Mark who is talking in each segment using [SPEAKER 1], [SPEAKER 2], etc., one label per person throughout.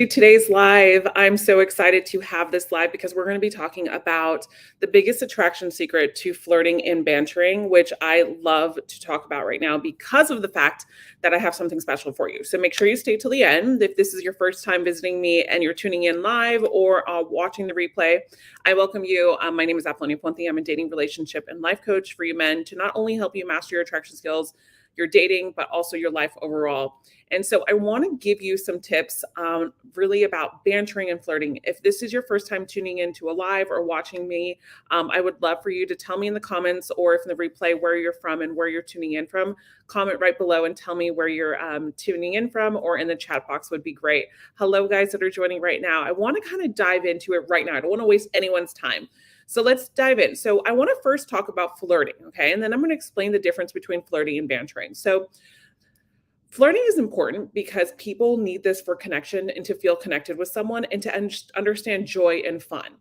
[SPEAKER 1] Today's live. I'm so excited to have this live because we're going to be talking about the biggest attraction secret to flirting and bantering, which I love to talk about right now because of the fact that I have something special for you. So make sure you stay till the end. If this is your first time visiting me and you're tuning in live or watching the replay, I welcome you. My name is Apollonia Ponti. I'm a dating, relationship, and life coach for you men to not only help you master your attraction skills, your dating, but also your life overall. And so I want to give you some tips really about bantering and flirting. If this is your first time tuning into a live or watching me, I would love for you to tell me in the comments or if in the replay where you're from and where you're tuning in from. Comment right below and tell me where you're tuning in from, or in the chat box would be great. Hello, guys that are joining right now. I want to kind of dive into it right now. I don't want to waste anyone's time. So let's dive in. So I want to first talk about flirting, okay? And then I'm going to explain the difference between flirting and bantering. So flirting is important because people need this for connection and to feel connected with someone and to understand joy and fun.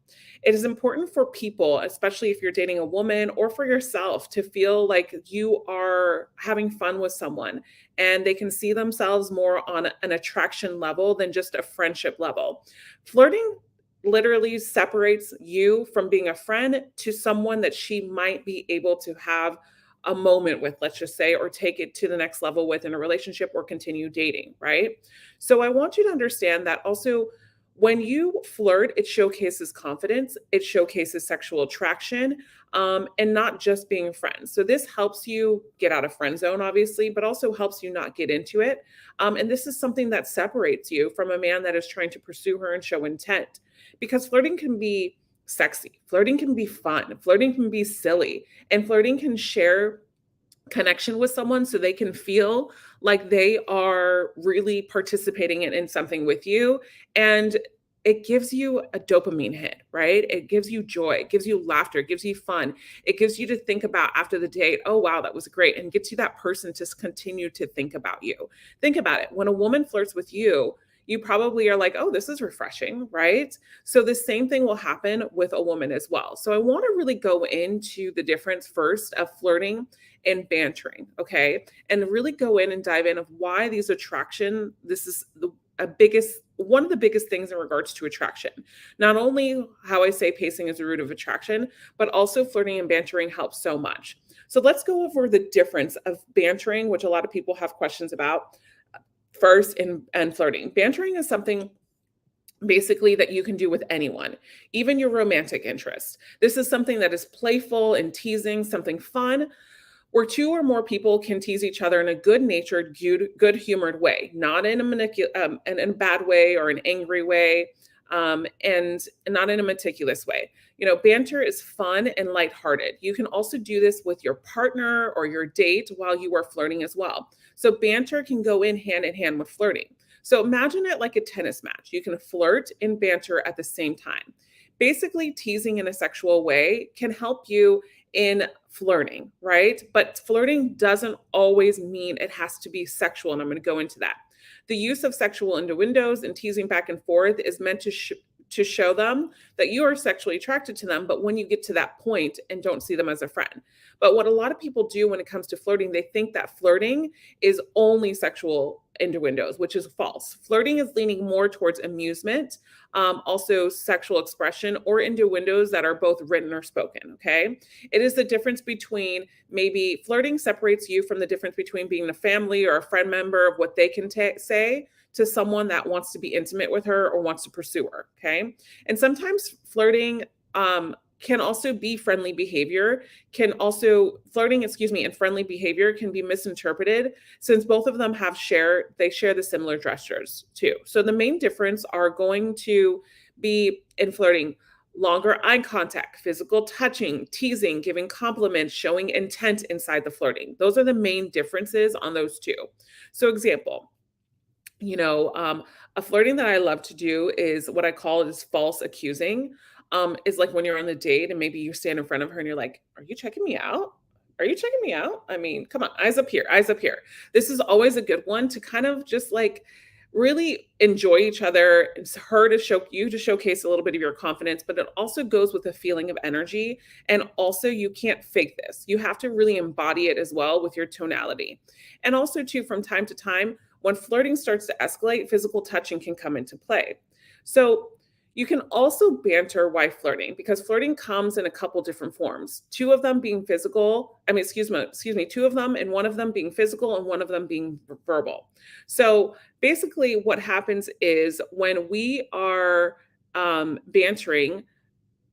[SPEAKER 1] It is important for people, especially if you're dating a woman or for yourself, to feel like you are having fun with someone and they can see themselves more on an attraction level than just a friendship level. Flirting literally separates you from being a friend to someone that she might be able to have a moment with, let's just say, or take it to the next level with in a relationship or continue dating, right? So I want you to understand that also when you flirt, it showcases confidence, it showcases sexual attraction, and not just being friends. So this helps you get out of friend zone, obviously, but also helps you not get into it. And this is something that separates you from a man that is trying to pursue her and show intent, because flirting can be sexy, flirting can be fun, flirting can be silly, and flirting can share connection with someone so they can feel like they are really participating in something with you. And it gives you a dopamine hit, right? It gives you joy, it gives you laughter, it gives you fun. It gives you to think about after the date, oh, wow, that was great. And gets you that person to continue to think about you. Think about it. When a woman flirts with you, you probably are like, oh, this is refreshing, right? So the same thing will happen with a woman as well. So I want to really go into the difference first of flirting and bantering, okay? And really go in and dive in of why these attraction, this is one of the biggest things in regards to attraction. Not only how I say pacing is the root of attraction, but also flirting and bantering helps so much. So let's go over the difference of bantering, which a lot of people have questions about first, and flirting. Bantering is something basically that you can do with anyone, even your romantic interest. This is something that is playful and teasing, something fun, where two or more people can tease each other in a good-natured, good-humored way, not in a bad way or an angry way, and not in a meticulous way. You know, banter is fun and lighthearted. You can also do this with your partner or your date while you are flirting as well. So banter can go in hand with flirting. So imagine it like a tennis match. You can flirt and banter at the same time. Basically, teasing in a sexual way can help you in flirting, right? But flirting doesn't always mean it has to be sexual, and I'm going to go into that. The use of sexual innuendos and teasing back and forth is meant to show them that you are sexually attracted to them, but when you get to that point and don't see them as a friend. But what a lot of people do when it comes to flirting, they think that flirting is only sexual innuendos, which is false. Flirting is leaning more towards amusement, also sexual expression, or innuendos that are both written or spoken, okay? It is the difference between maybe flirting separates you from the difference between being a family or a friend member of what they can say to someone that wants to be intimate with her or wants to pursue her, okay? And sometimes flirting can also be friendly behavior, and friendly behavior can be misinterpreted since both of them share the similar gestures too. So the main difference are going to be in flirting: longer eye contact, physical touching, teasing, giving compliments, showing intent inside the flirting. Those are the main differences on those two. So example, a flirting that I love to do is what I call is false accusing. Is like when you're on the date and maybe you stand in front of her and you're like, are you checking me out? Are you checking me out? I mean, come on, eyes up here, eyes up here. This is always a good one to kind of just like really enjoy each other. It's her to showcase a little bit of your confidence, but it also goes with a feeling of energy. And also you can't fake this. You have to really embody it as well with your tonality. And also too, from time to time, When flirting starts to escalate, physical touching can come into play. So you can also banter while flirting because flirting comes in a couple different forms. Two of them being physical, I mean, excuse me, two of them, and one of them being physical and one of them being verbal. So basically, what happens is when we are bantering,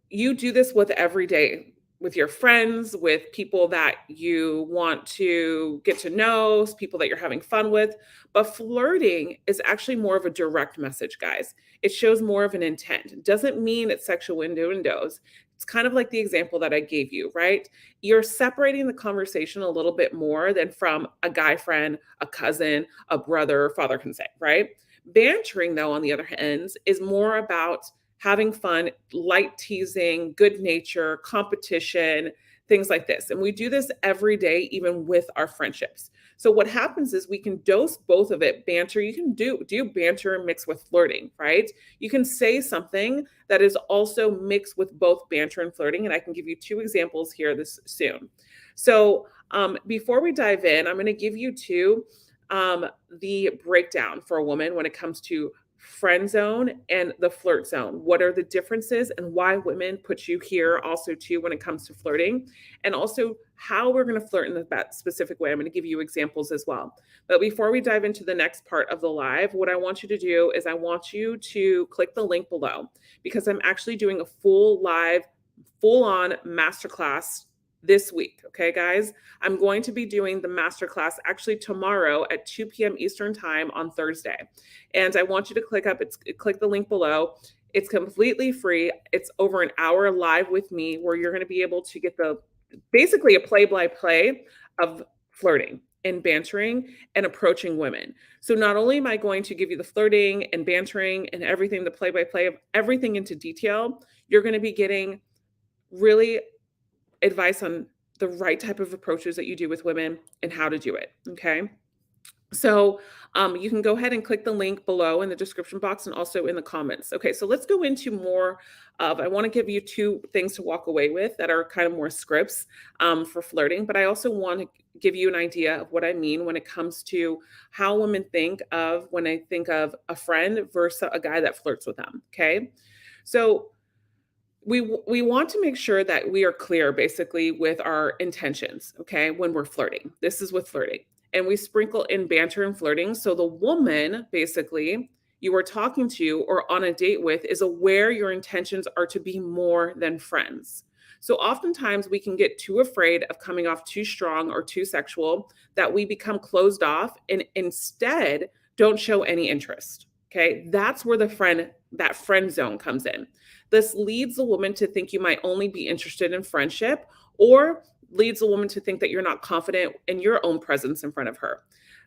[SPEAKER 1] you do this with every day with your friends, with people that you want to get to know, people that you're having fun with. But flirting is actually more of a direct message, guys. It shows more of an intent. It doesn't mean it's sexual innuendos. It's kind of like the example that I gave you, right? You're separating the conversation a little bit more than from a guy friend, a cousin, a brother, father can say, right? Bantering, though, on the other hand, is more about having fun, light teasing, good nature, competition, things like this. And we do this every day, even with our friendships. So what happens is we can dose both of it. Banter, you can do banter and mix with flirting, right? You can say something that is also mixed with both banter and flirting. And I can give you two examples here this soon. So before we dive in, I'm going to give you the breakdown for a woman when it comes to friend zone and the flirt zone. What are the differences and why women put you here also too when it comes to flirting, and also how we're going to flirt in that specific way. I'm going to give you examples as well. But before we dive into the next part of the live, what I want you to do is I want you to click the link below because I'm actually doing a full live, full on masterclass this week. Okay, guys, I'm going to be doing the masterclass actually tomorrow at 2 p.m. Eastern time on Thursday. And I want you to click the link below. It's completely free. It's over an hour live with me where you're going to be able to get basically a play-by-play of flirting and bantering and approaching women. So not only am I going to give you the flirting and bantering and everything, the play-by-play of everything into detail, you're going to be getting really advice on the right type of approaches that you do with women and how to do it. Okay. So you can go ahead and click the link below in the description box and also in the comments. Okay, so let's go into more I want to give you two things to walk away with that are kind of more scripts for flirting, but I also want to give you an idea of what I mean when it comes to how women think of when I think of a friend versus a guy that flirts with them. Okay, so we want to make sure that we are clear basically with our intentions, okay, when we're flirting. This is with flirting. And we sprinkle in banter and flirting. So the woman basically you are talking to or on a date with is aware your intentions are to be more than friends. So oftentimes we can get too afraid of coming off too strong or too sexual that we become closed off and instead don't show any interest. Okay, that's where that friend zone comes in. This leads the woman to think you might only be interested in friendship, or leads a woman to think that you're not confident in your own presence in front of her.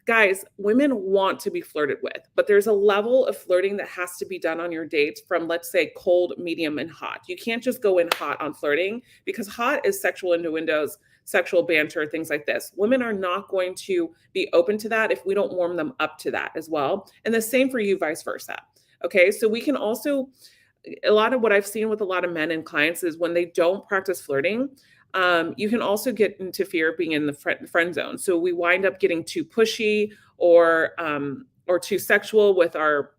[SPEAKER 1] Guys, women want to be flirted with, but there's a level of flirting that has to be done on your dates from, let's say, cold, medium, and hot. You can't just go in hot on flirting because hot is sexual innuendos, sexual banter, things like this. Women are not going to be open to that if we don't warm them up to that as well. And the same for you, vice versa. Okay, so we can also, a lot of what I've seen with a lot of men and clients is when they don't practice flirting, you can also get into fear of being in the friend zone. So we wind up getting too pushy or too sexual with our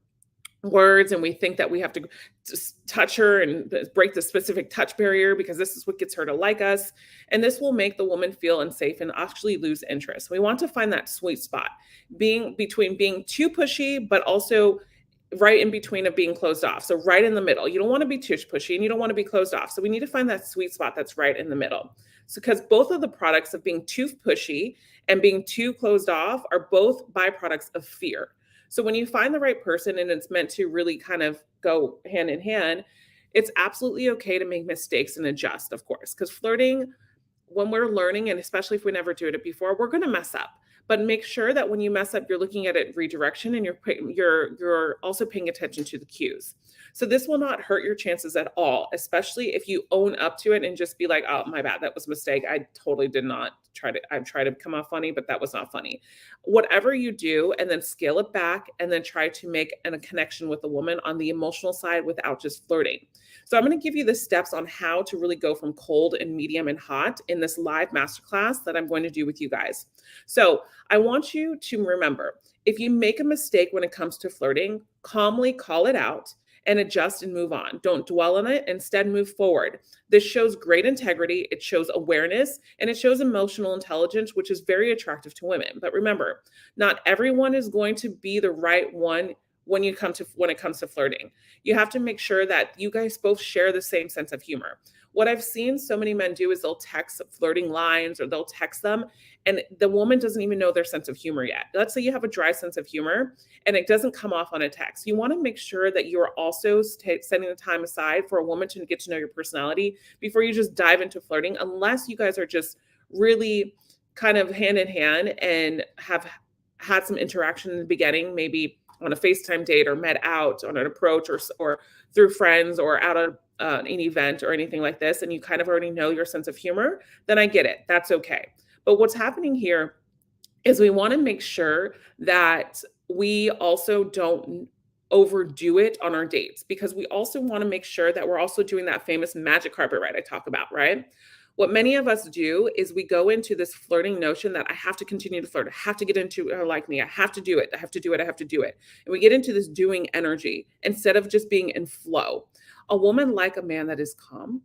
[SPEAKER 1] words, and we think that we have to just touch her and break the specific touch barrier because this is what gets her to like us. And this will make the woman feel unsafe and actually lose interest. We want to find that sweet spot, between being too pushy, but also right in between of being closed off. So right in the middle. You don't want to be too pushy and you don't want to be closed off. So we need to find that sweet spot that's right in the middle. So because both of the products of being too pushy and being too closed off are both byproducts of fear. So when you find the right person and it's meant to really kind of go hand in hand, it's absolutely okay to make mistakes and adjust, of course, because flirting, when we're learning, and especially if we never did it before, we're going to mess up. But make sure that when you mess up, you're looking at it redirection and you're also paying attention to the cues. So this will not hurt your chances at all, especially if you own up to it and just be like, oh, my bad, that was a mistake. I totally did not I tried to come off funny, but that was not funny. Whatever you do, and then scale it back and then try to make a connection with the woman on the emotional side without just flirting. So I'm going to give you the steps on how to really go from cold and medium and hot in this live masterclass that I'm going to do with you guys. So I want you to remember, If you make a mistake when it comes to flirting, calmly call it out and adjust and move on. Don't dwell on it, instead move forward. This shows great integrity, it shows awareness, and it shows emotional intelligence, which is very attractive to women. But remember, not everyone is going to be the right one when it comes to flirting. You have to make sure that you guys both share the same sense of humor. What I've seen so many men do is they'll text flirting lines or they'll text them, and the woman doesn't even know their sense of humor yet. Let's say you have a dry sense of humor and it doesn't come off on a text. You want to make sure that you're also setting the time aside for a woman to get to know your personality before you just dive into flirting, unless you guys are just really kind of hand in hand and have had some interaction in the beginning, maybe on a FaceTime date or met out on an approach or through friends or out of an event or anything like this, and you kind of already know your sense of humor, then I get it. That's okay. But what's happening here is we want to make sure that we also don't overdo it on our dates, because we also want to make sure that we're also doing that famous magic carpet ride I talk about, right? What many of us do is we go into this flirting notion that I have to continue to flirt. I have to get into her like me. I have to do it. I have to do it. I have to do it. And we get into this doing energy instead of just being in flow. A woman like a man that is calm,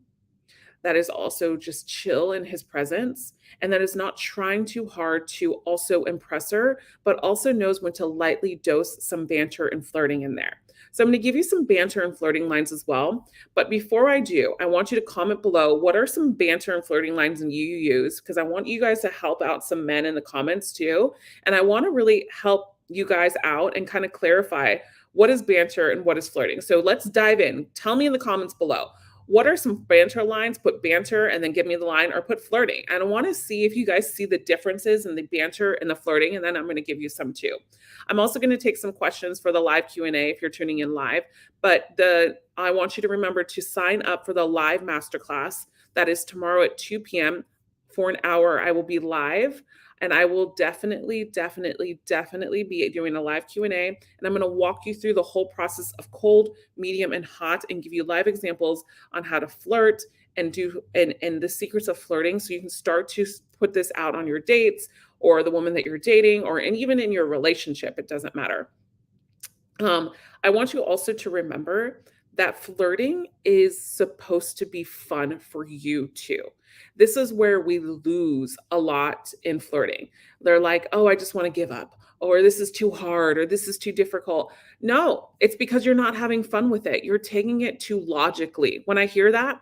[SPEAKER 1] that is also just chill in his presence, and that is not trying too hard to also impress her, but also knows when to lightly dose some banter and flirting in there. So I'm going to give you some banter and flirting lines as well. But before I do, I want you to comment below, what are some banter and flirting lines that you use? Because I want you guys to help out some men in the comments too. And I want to really help you guys out and kind of clarify what is banter and what is flirting. So let's dive in. Tell me in the comments below, what are some banter lines? Put banter and then give me the line, or put flirting. And I want to see if you guys see the differences in the banter and the flirting, and then I'm going to give you some too. I'm also going to take some questions for the live Q&A if you're tuning in live, but I want you to remember to sign up for the live masterclass. That is tomorrow at 2 p.m. For an hour. I will be live, and I will definitely be doing a live Q&A, and I'm going to walk you through the whole process of cold, medium, and hot, and give you live examples on how to flirt and the secrets of flirting, so you can start to put this out on your dates or the woman that you're dating, and even in your relationship. It doesn't matter. I want you also to remember that flirting is supposed to be fun for you too. This is where we lose a lot in flirting. They're like, oh, I just want to give up, or this is too hard, or this is too difficult. No, it's because you're not having fun with it. You're taking it too logically. When I hear that,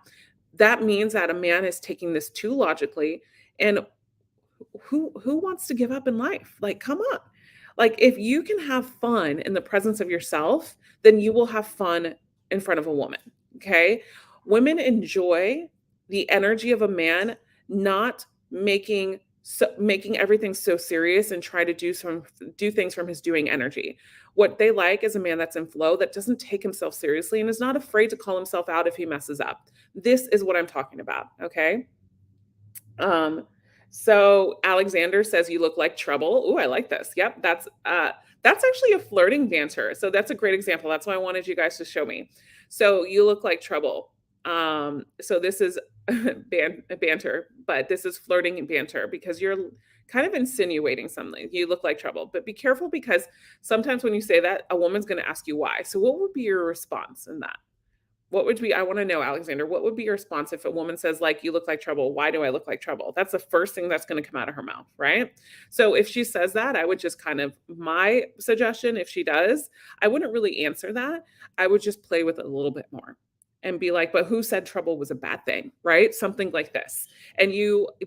[SPEAKER 1] that means that a man is taking this too logically. And who wants to give up in life? Like, come on. Like, if you can have fun in the presence of yourself, then you will have fun in front of a woman. Okay. Women enjoy the energy of a man, not making everything so serious and try to do things from his doing energy. What they like is a man that's in flow, that doesn't take himself seriously and is not afraid to call himself out if he messes up. This is what I'm talking about. Okay. So Alexander says, you look like trouble. Oh, I like this. Yep. That's actually a flirting banter. So that's a great example. That's why I wanted you guys to show me. So you look like trouble. So this is banter, but this is flirting and banter, because you're kind of insinuating something. You look like trouble, but be careful, because sometimes when you say that, a woman's going to ask you why. So what would be your response in that? I want to know, Alexander, what would be your response if a woman says, like, you look like trouble? Why do I look like trouble? That's the first thing that's going to come out of her mouth, right? So if she says that, I would just my suggestion, if she does, I wouldn't really answer that. I would just play with it a little bit more and be like, but who said trouble was a bad thing, right? Something like this. And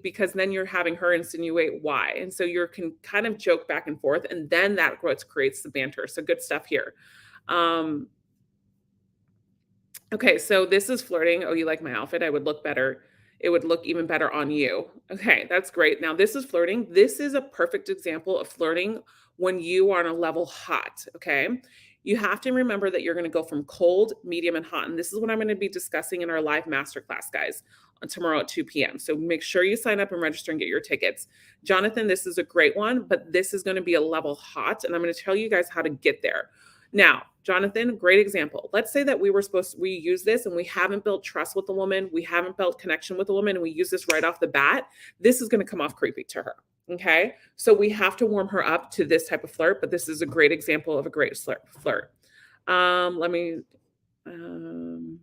[SPEAKER 1] because then you're having her insinuate why. And so you can kind of joke back and forth, and then that what creates the banter. So good stuff here. Okay, so this is flirting. Oh, you like my outfit? I would look better. It would look even better on you. Okay, that's great. Now this is flirting. This is a perfect example of flirting when you are on a level hot, okay? You have to remember that you're going to go from cold, medium, and hot. And this is what I'm going to be discussing in our live masterclass, guys, on tomorrow at 2 p.m. So make sure you sign up and register and get your tickets. Jonathan, this is a great one, but this is going to be a level hot, and I'm going to tell you guys how to get there. Now, Jonathan, great example. Let's say that we use this and we haven't built trust with the woman, we haven't built connection with the woman, and we use this right off the bat. This is going to come off creepy to her. Okay. So we have to warm her up to this type of flirt, but this is a great example of a great flirt. Let me, um,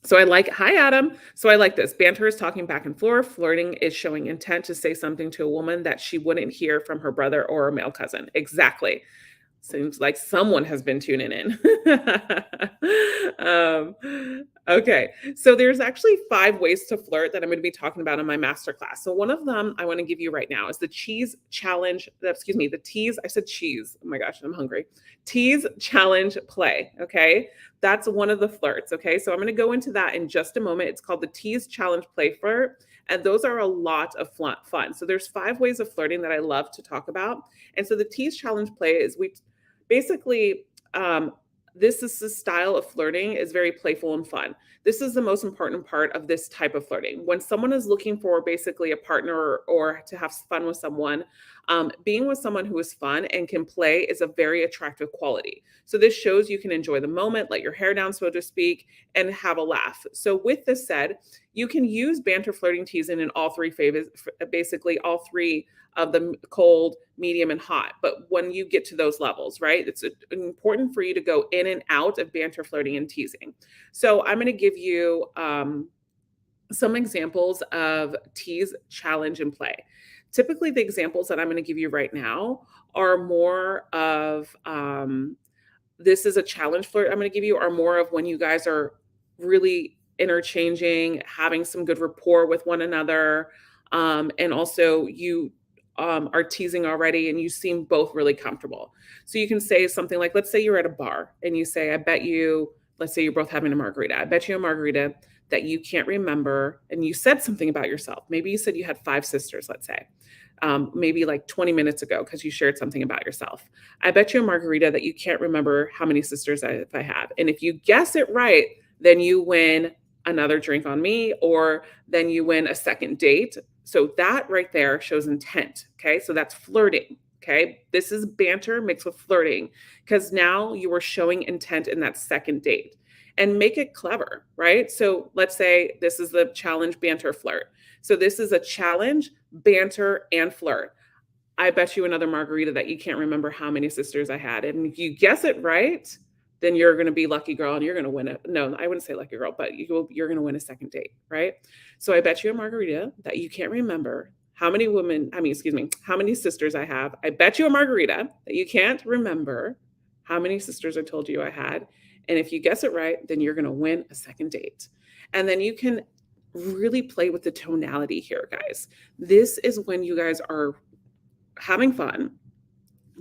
[SPEAKER 1] so I like, hi, Adam. So I like this. Banter is talking back and forth. Flirting is showing intent to say something to a woman that she wouldn't hear from her brother or a male cousin. Exactly. Seems like someone has been tuning in. um, okay, so there's actually 5 ways to flirt that I'm going to be talking about in my masterclass. So one of them I want to give you right now is the cheese challenge. Excuse me, the tease. I said cheese. Oh my gosh, I'm hungry. Tease challenge play. Okay, that's one of the flirts. Okay, so I'm going to go into that in just a moment. It's called the tease challenge play flirt. And those are a lot of fun. So there's 5 ways of flirting that I love to talk about. And so the tease challenge play is basically, this is the style of flirting is very playful and fun. This is the most important part of this type of flirting. When someone is looking for basically a partner or to have fun with someone, being with someone who is fun and can play is a very attractive quality. So this shows you can enjoy the moment, let your hair down, so to speak, and have a laugh. So with this said, you can use banter, flirting, teasing in all 3 phases, basically all 3 of the cold, medium, and hot. But when you get to those levels, right, it's important for you to go in and out of banter, flirting, and teasing. So I'm going to give you some examples of tease, challenge, and play. Typically, the examples that I'm going to give you right now are more of this is a challenge flirt I'm going to give you, are more of when you guys are really interchanging, having some good rapport with one another. And also you are teasing already and you seem both really comfortable. So you can say something like, let's say you're at a bar and you say, I bet you, let's say you're both having a margarita. I bet you a margarita that you can't remember. And you said something about yourself. Maybe you said you had 5 sisters, let's say, maybe like 20 minutes ago, because you shared something about yourself. I bet you a margarita that you can't remember how many sisters I have. And if you guess it right, then you win another drink on me, or then you win a second date. So that right there shows intent. Okay. So that's flirting. Okay. This is banter mixed with flirting because now you are showing intent in that second date, and make it clever, right? So let's say this is the challenge, banter, flirt. So this is a challenge, banter, and flirt. I bet you another margarita that you can't remember how many sisters I had. And if you guess it right, then you're going to be lucky girl and you're going to win it. No, I wouldn't say lucky girl, but you're going to win a second date, right? So I bet you a margarita that you can't remember how many how many sisters I have. I bet you a margarita that you can't remember how many sisters I told you I had. And if you guess it right, then you're going to win a second date. And then you can really play with the tonality here, guys. This is when you guys are having fun,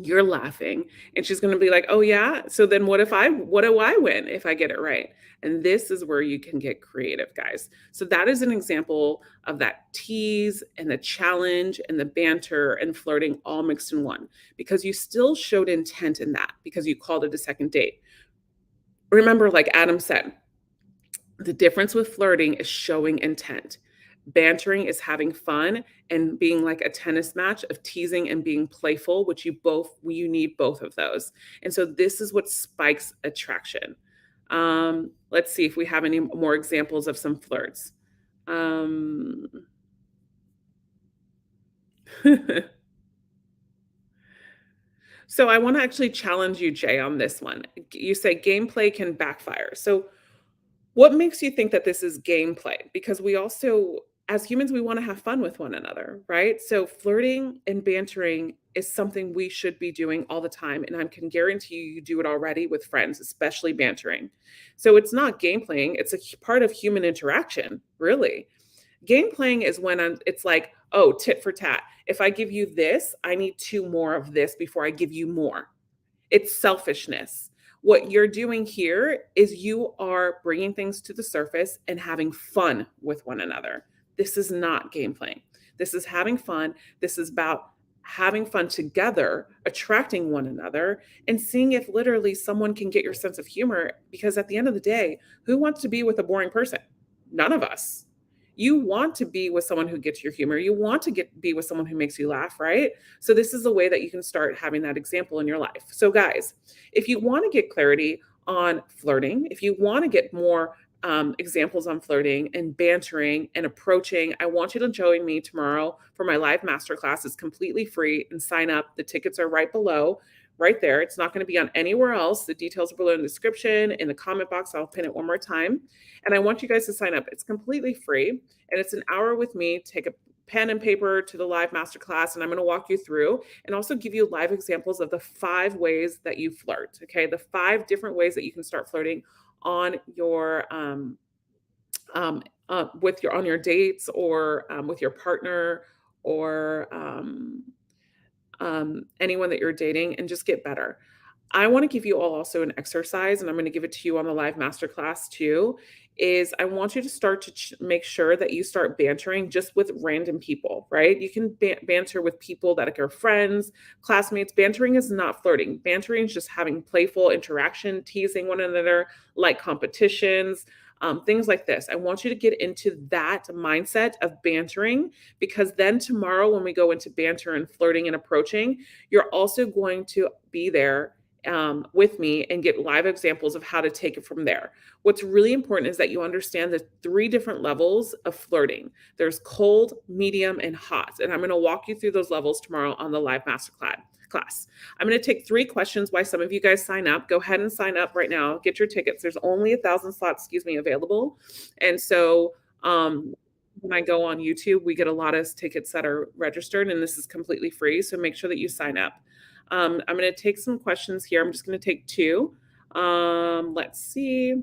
[SPEAKER 1] you're laughing, and she's going to be like, oh yeah, so then what do I win if I get it right? And this is where you can get creative, guys. So that is an example of that tease and the challenge and the banter and flirting all mixed in one, because you still showed intent in that because you called it a second date. Remember, like Adam said, the difference with flirting is showing intent. Bantering is having fun and being like a tennis match of teasing and being playful, which you need both of those. And so this is what spikes attraction. Let's see if we have any more examples of some flirts. So I want to actually challenge you, Jay, on this one. You say gameplay can backfire. So what makes you think that this is gameplay? Because we also, as humans, we want to have fun with one another, right? So flirting and bantering is something we should be doing all the time. And I can guarantee you do it already with friends, especially bantering. So it's not game playing, it's a part of human interaction, really. Game playing is when it's like, oh, tit for tat. If I give you this, I need 2 more of this before I give you more. It's selfishness. What you're doing here is you are bringing things to the surface and having fun with one another. This is not game playing. This is having fun. This is about having fun together, attracting one another, and seeing if literally someone can get your sense of humor. Because at the end of the day, who wants to be with a boring person? None of us. You want to be with someone who gets your humor. You want to be with someone who makes you laugh, right? So this is a way that you can start having that example in your life. So guys, if you want to get clarity on flirting, if you want to get more examples on flirting and bantering and approaching, I want you to join me tomorrow for my live masterclass. It's completely free and sign up. The tickets are right below, right there. It's not going to be on anywhere else. The details are below in the description, in the comment box. I'll pin it one more time. And I want you guys to sign up. It's completely free and it's an hour with me. Take a pen and paper to the live masterclass, and I'm going to walk you through and also give you live examples of the 5 ways that you flirt. Okay, the 5 different ways that you can start flirting on your with your on your dates or with your partner or anyone that you're dating, and just get better. I want to give you all also an exercise, and I'm going to give it to you on the live masterclass too. Is I want you to start to make sure that you start bantering just with random people, right? You can banter with people that are your friends, classmates. Bantering is not flirting. Bantering is just having playful interaction, teasing one another, like competitions, things like this. I want you to get into that mindset of bantering, because then tomorrow, when we go into banter and flirting and approaching, you're also going to be there with me and get live examples of how to take it from there. What's really important is that you understand the 3 different levels of flirting. There's cold, medium, and hot. And I'm going to walk you through those levels tomorrow on the live masterclass. I'm going to take 3 questions while some of you guys sign up. Go ahead and sign up right now. Get your tickets. There's only 1,000 slots, available. And so when I go on YouTube, we get a lot of tickets that are registered, and this is completely free. So make sure that you sign up. I'm going to take some questions here. I'm just going to take 2. Let's see.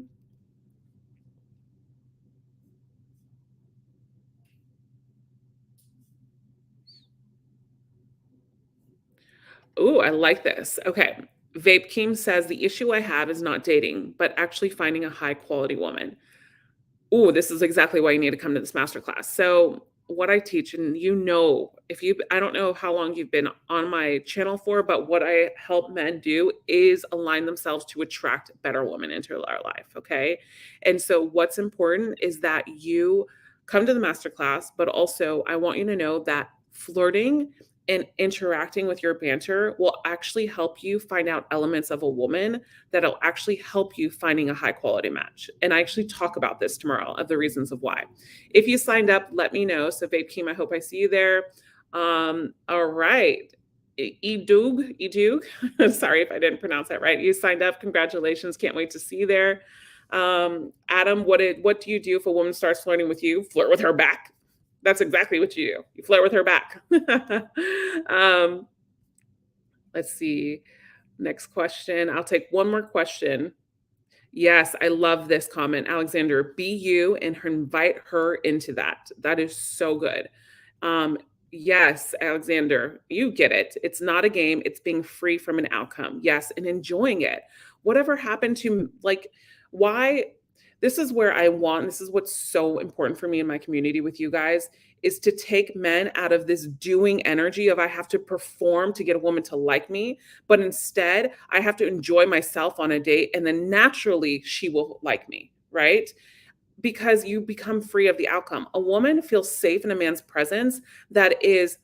[SPEAKER 1] Oh, I like this. Okay. Vape Keem says the issue I have is not dating, but actually finding a high quality woman. Oh, this is exactly why you need to come to this masterclass. So, what I teach, and if you, I don't know how long you've been on my channel for, but what I help men do is align themselves to attract better women into their life. Okay. And so, what's important is that you come to the masterclass, but also I want you to know that flirting and interacting with your banter will actually help you find out elements of a woman that'll actually help you finding a high quality match. And I actually talk about this tomorrow of the reasons of why. If you signed up, let me know. So Vape Keem, I hope I see you there. All right. Edug, sorry if I didn't pronounce that right. You signed up. Congratulations. Can't wait to see you there. Adam, what do you do if a woman starts flirting with you? Flirt with her back. That's exactly what you do. You flirt with her back. Let's see. Next question. I'll take one more question. Yes, I love this comment. Alexander, be you and invite her into that. That is so good. Yes, Alexander, you get it. It's not a game. It's being free from an outcome. Yes, and enjoying it. Whatever happened to, why? This is where this is what's so important for me in my community with you guys, is to take men out of this doing energy of I have to perform to get a woman to like me, but instead I have to enjoy myself on a date, and then naturally she will like me, right? Because you become free of the outcome. A woman feels safe in a man's presence that is,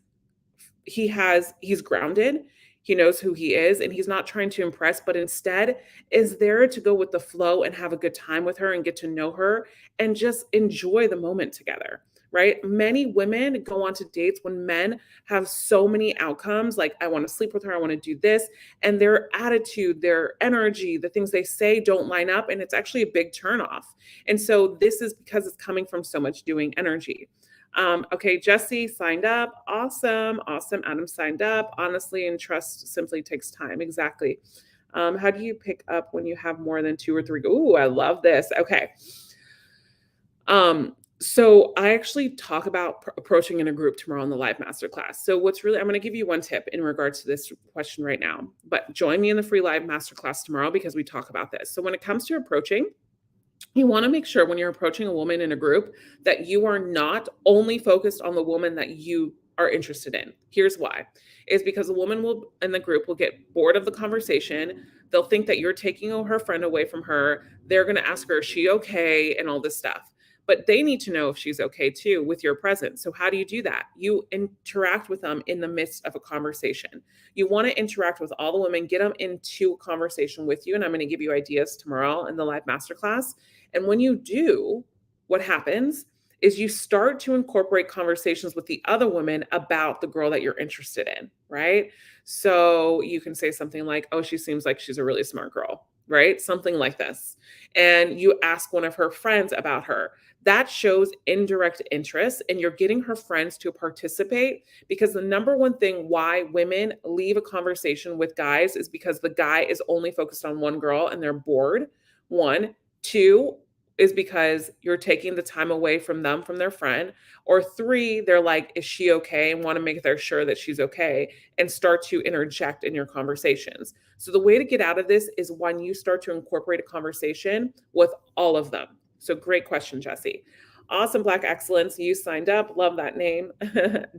[SPEAKER 1] he's grounded, he knows who he is, and he's not trying to impress, but instead is there to go with the flow and have a good time with her and get to know her and just enjoy the moment together, right? Many women go on to dates when men have so many outcomes, like I want to sleep with her, I want to do this, and their attitude, their energy, the things they say don't line up, and it's actually a big turnoff. And so this is because it's coming from so much doing energy. Okay, Jesse signed up. Awesome. Adam signed up. Honestly, and trust simply takes time. Exactly. How do you pick up when you have more than 2 or 3? Ooh, I love this. Okay. So I actually talk about approaching in a group tomorrow in the live masterclass. So I'm going to give you one tip in regards to this question right now, but join me in the free live masterclass tomorrow because we talk about this. So when it comes to approaching, you want to make sure when you're approaching a woman in a group that you are not only focused on the woman that you are interested in. Here's why. Is because a woman in the group will get bored of the conversation. They'll think that you're taking her friend away from her. They're going to ask her, is she okay? And all this stuff. but they need to know if she's okay too with your presence. So how do you do that? You interact with them in the midst of a conversation. You want to interact with all the women, get them into a conversation with you. And I'm going to give you ideas tomorrow in the live masterclass. And when you do, what happens is you start to incorporate conversations with the other women about the girl that you're interested in, right? So you can say something like, oh, she seems like she's a really smart girl, right? Something like this. And you ask one of her friends about her. That shows indirect interest, and you're getting her friends to participate, because the number one thing why women leave a conversation with guys is because the guy is only focused on one girl and they're bored. One, two, is because you're taking the time away from them, from their friend. Or three, they're like, is she okay? And want to make sure that she's okay and start to interject in your conversations. So the way to get out of this is when you start to incorporate a conversation with all of them. So great question, Jesse. Awesome, Black Excellence. You signed up. Love that name.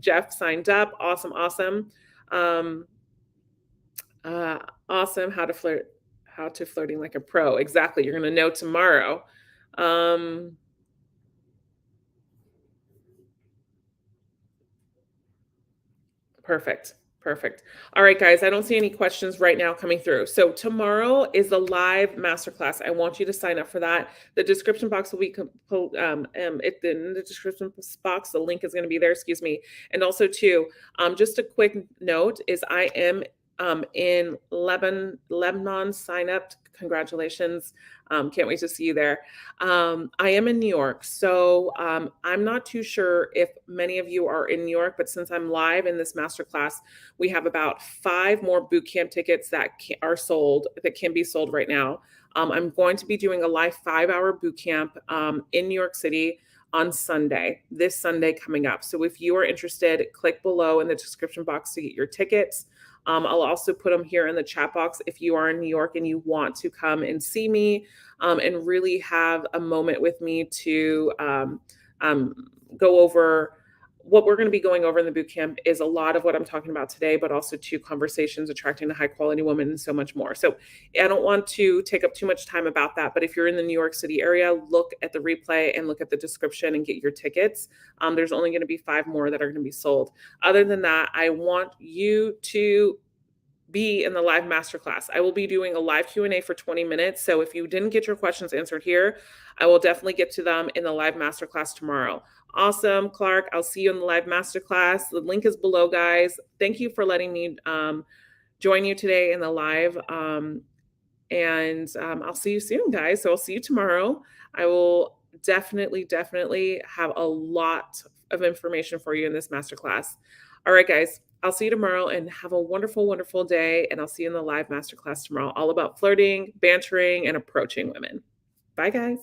[SPEAKER 1] Jeff signed up. Awesome, awesome. Um, awesome. How to flirting like a pro. Exactly. You're going to know tomorrow. Um, Perfect. Perfect. All right, guys, I don't see any questions right now coming through. So tomorrow is the live masterclass. I want you to sign up for that. The description box will be in the description box. The link is going to be there. Excuse me. And also, too, just a quick note is I am in Lebanon. Sign up. Congratulations. Can't wait to see you there. I am in New York, so I'm not too sure if many of you are in New York, but since I'm live in this masterclass, we have about 5 more boot camp tickets that can be sold right now. I'm going to be doing a live 5-hour boot camp in New York City on Sunday, this Sunday coming up. So if you are interested, click below in the description box to get your tickets. I'll also put them here in the chat box if you are in New York and you want to come and see me and really have a moment with me to go over what we're going to be going over in the boot camp is a lot of what I'm talking about today, but also 2 conversations, attracting a high quality woman, and so much more. So I don't want to take up too much time about that, but if you're in the New York City area, look at the replay and look at the description and get your tickets. There's only going to be 5 more that are going to be sold. Other than that, I want you to be in the live masterclass. I will be doing a live Q&A for 20 minutes. So if you didn't get your questions answered here, I will definitely get to them in the live masterclass tomorrow. Awesome, Clark. I'll see you in the live masterclass. The link is below, guys. Thank you for letting me join you today in the live. I'll see you soon, guys. So I'll see you tomorrow. I will definitely have a lot of information for you in this masterclass. All right, guys. I'll see you tomorrow and have a wonderful, wonderful day. And I'll see you in the live masterclass tomorrow, all about flirting, bantering, and approaching women. Bye, guys.